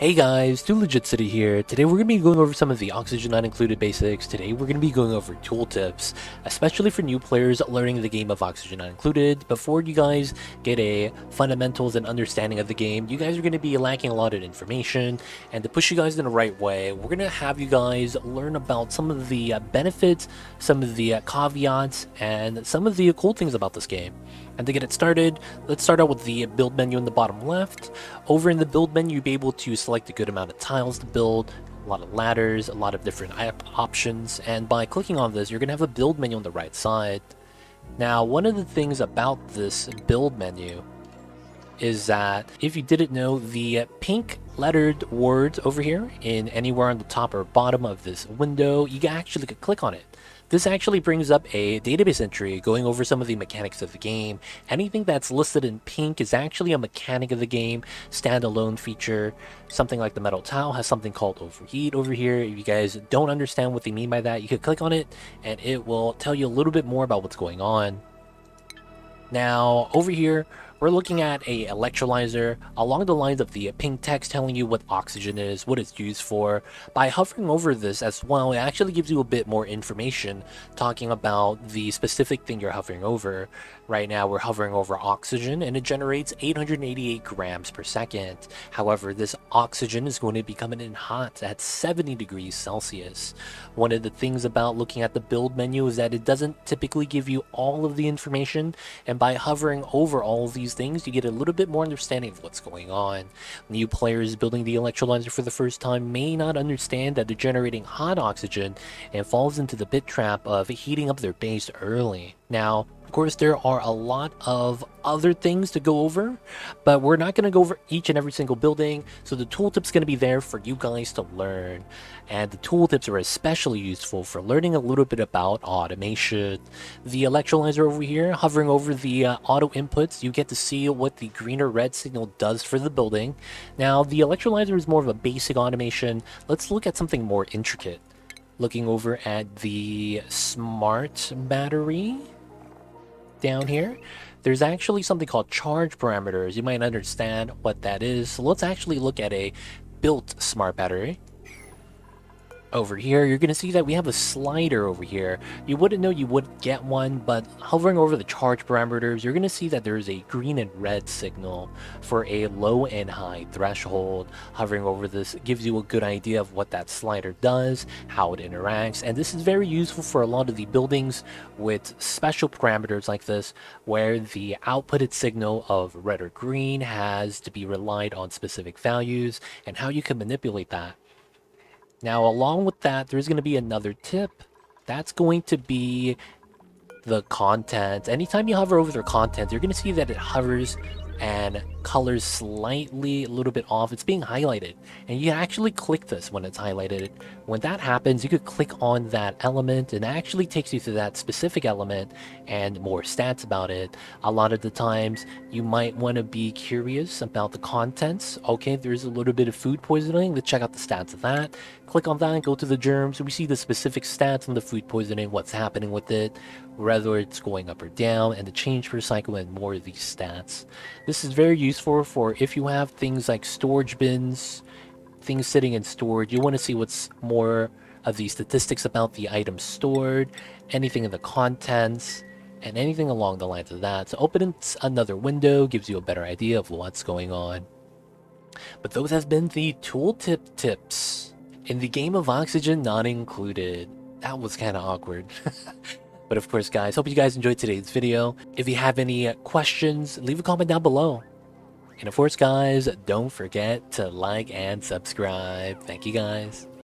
Hey guys, Too Legit City here. Today we're going to be going over some of the Oxygen Not Included basics. Today we're going to be going over tooltips, especially for new players learning the game of Oxygen Not Included. Before you guys get a fundamentals and understanding of the game, you guys are going to be lacking a lot of information. And to push you guys in the right way, we're going to have you guys learn about some of the benefits, some of the caveats, and some of the cool things about this game. And to get it started, let's start out with the build menu in the bottom left. Over in the build menu, you'll be able to select a good amount of tiles to build, a lot of ladders, a lot of different options, and by clicking on this, you're going to have a build menu on the right side. Now, one of the things about this build menu is that if you didn't know, the pink lettered words over here in anywhere on the top or bottom of this window, you actually could click on it. This actually brings up a database entry going over some of the mechanics of the game. Anything that's listed in pink is actually a mechanic of the game, standalone feature. Something like the metal tile has something called overheat over here. If you guys don't understand what they mean by that, you could click on it and it will tell you a little bit more about what's going on. Now, over here, we're looking at a electrolyzer along the lines of the pink text telling you what oxygen is, what it's used for. By hovering over this as well, it actually gives you a bit more information talking about the specific thing you're hovering over. Right now, we're hovering over oxygen and it generates 888 grams per second. However, this oxygen is going to be coming in hot at 70 degrees Celsius. One of the things about looking at the build menu is that it doesn't typically give you all of the information, and by hovering over all of these things, you get a little bit more understanding of what's going on. New players building the electrolyzer for the first time may not understand that they're generating hot oxygen and falls into the bit trap of heating up their base early. Now, of course, there are a lot of other things to go over, but we're not going to go over each and every single building, so the tooltip's going to be there for you guys to learn. And the tooltips are especially useful for learning a little bit about automation. The electrolyzer over here, hovering over the auto inputs, you get to see what the green or red signal does for the building. Now, the electrolyzer is more of a basic automation. Let's look at something more intricate. Looking over at the smart battery down here, there's actually something called charge parameters. You might understand what that is. So let's actually look at a built smart battery. Over here, you're going to see that we have a slider over here. You wouldn't know you would get one, but hovering over the charge parameters, you're going to see that there's a green and red signal for a low and high threshold. Hovering over this gives you a good idea of what that slider does, how it interacts, and this is very useful for a lot of the buildings with special parameters like this, where the outputted signal of red or green has to be relied on specific values and how you can manipulate that. Now, along with that, there's going to be another tip. That's going to be the content. Anytime you hover over their content, you're going to see that it hovers and colors slightly a little bit off. It's being highlighted, and you can actually click this when it's highlighted. When that happens, you could click on that element and it actually takes you to that specific element and more stats about it. A lot of the times you might want to be curious about the contents. Okay, there's a little bit of food poisoning. Let's check out the stats of that. Click on that and go to the germs. So we see the specific stats on the food poisoning, what's happening with it, whether it's going up or down, and the change per cycle, and more of these stats. This is very useful for if you have things like storage bins, things sitting in storage. You want to see what's more of the statistics about the items stored, anything in the contents, and anything along the lines of that. So opening another window gives you a better idea of what's going on. But those have been the tooltip tips in the game of Oxygen Not Included. That was kind of awkward. But of course, guys, hope you guys enjoyed today's video. If you have any questions, leave a comment down below. And of course, guys, don't forget to like and subscribe. Thank you, guys.